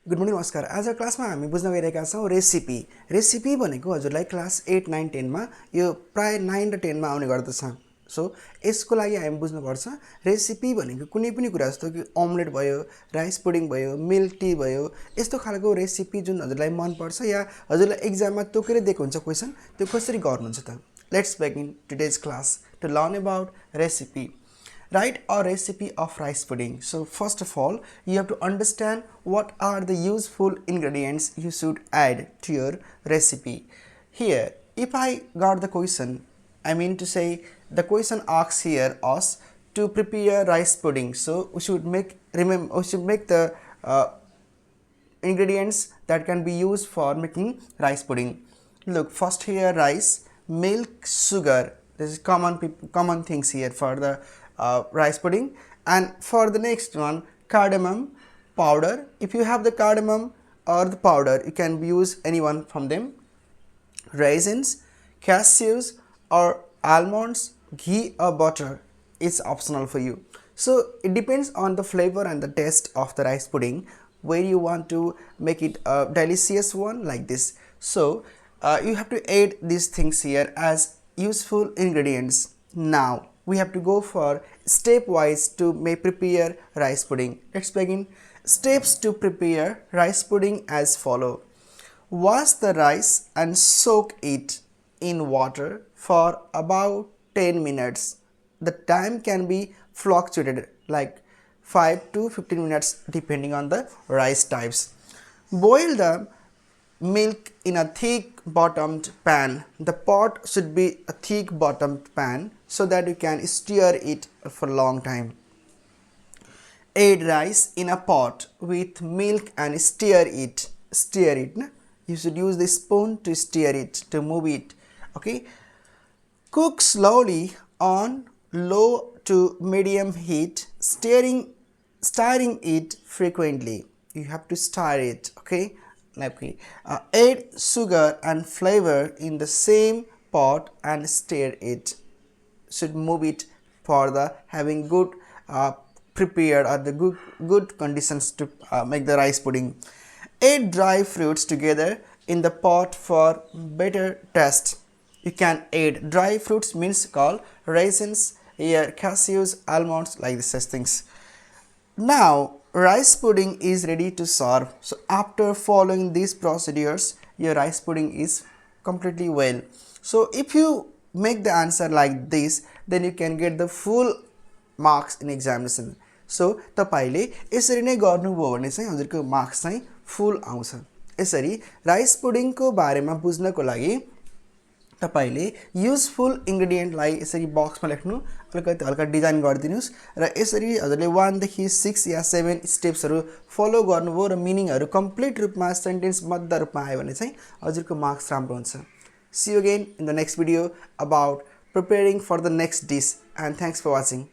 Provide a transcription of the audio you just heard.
Good morning नमस्कार। आज क्लासमा हामी बुझ्न गइरहेका छौँ रेसिपी। रेसिपी भनेको हजुरलाई क्लास 8, 9, 10 मा यो प्राय 9 र 10 मा आउने गर्दछ। सो यसको लागि हामी बुझ्नुपर्छ रेसिपी भनेको कुनै पनि कुरा जस्तो कि अमलेट भयो, राइस पुडिङ भयो, मिल्क टी भयो, यस्तो खालको रेसिपी जुन हजुरलाई मनपर्छ या हजुरलाई एक्जाममा तोकेर दिएको हुन्छ क्वेसन, त्यो कसरी गर्नुहुन्छ त? Let's begin today's class two learn about recipe. Write a recipe of rice pudding. So first of all, you have to understand what are the useful ingredients you should add to your recipe. Here, if I got the question, I mean to say the question asks here us to prepare rice pudding. So we should make the ingredients that can be used for making rice pudding. Look, first here rice, milk, sugar. This is common things here for the rice pudding. And for the next one, cardamom powder. If you have the cardamom or the powder, you can use any one from them. Raisins, cashews or almonds, ghee or butter is optional for you. So it depends on the flavor and the taste of the rice pudding where you want to make it a delicious one like this. So you have to add these things here as useful ingredients. Now we have to go for stepwise to prepare rice pudding. Let's begin. Steps to prepare rice pudding as follow. Wash the rice and soak it in water for about 10 minutes. The time can be fluctuated like 5 to 15 minutes depending on the rice types. Boil the milk in a thick bottomed pan. The pot should be a thick bottomed pan so that you can stir it for a long time. Add rice in a pot with milk and stir it. You should use the spoon to stir it, to move it. Okay. Cook slowly on low to medium heat, stirring it frequently. You have to stir it. Okay. Add sugar and flavor in the same pot and stir it. Should move it for the having good prepared or the good conditions to make the rice pudding. Add dry fruits together in the pot for better taste. You can add dry fruits means called raisins, cashews, almonds, like these things. Now rice pudding is ready to serve. So after following these procedures, your rice pudding is completely well. So if you make the answer like this, then you can get the full marks in examination. So तपाईले यसरी नै गर्नुभयो भने चाहिँ हजुरको marks चाहिँ full आउँछ. यसरी राइस पुडिङ को बारेमा बुझ्नको लागि तपाईले युजफुल इन्ग्रेडिएन्टलाई यसरी बक्समा लेख्नु, अलिकति हल्का डिजाइन गरिदिनुस् र यसरी हजुरले 1 देखि 6 या 7 स्टेप्सहरु फलो गर्नुभयो र मिनिङहरु कम्प्लिट रूपमा सेन्टेन्सबद्ध रूपमा आयो भने चाहिँ हजुरको मार्क्स राम्रो हुन्छ. See you again in the next video about preparing for the next dish, and thanks for watching.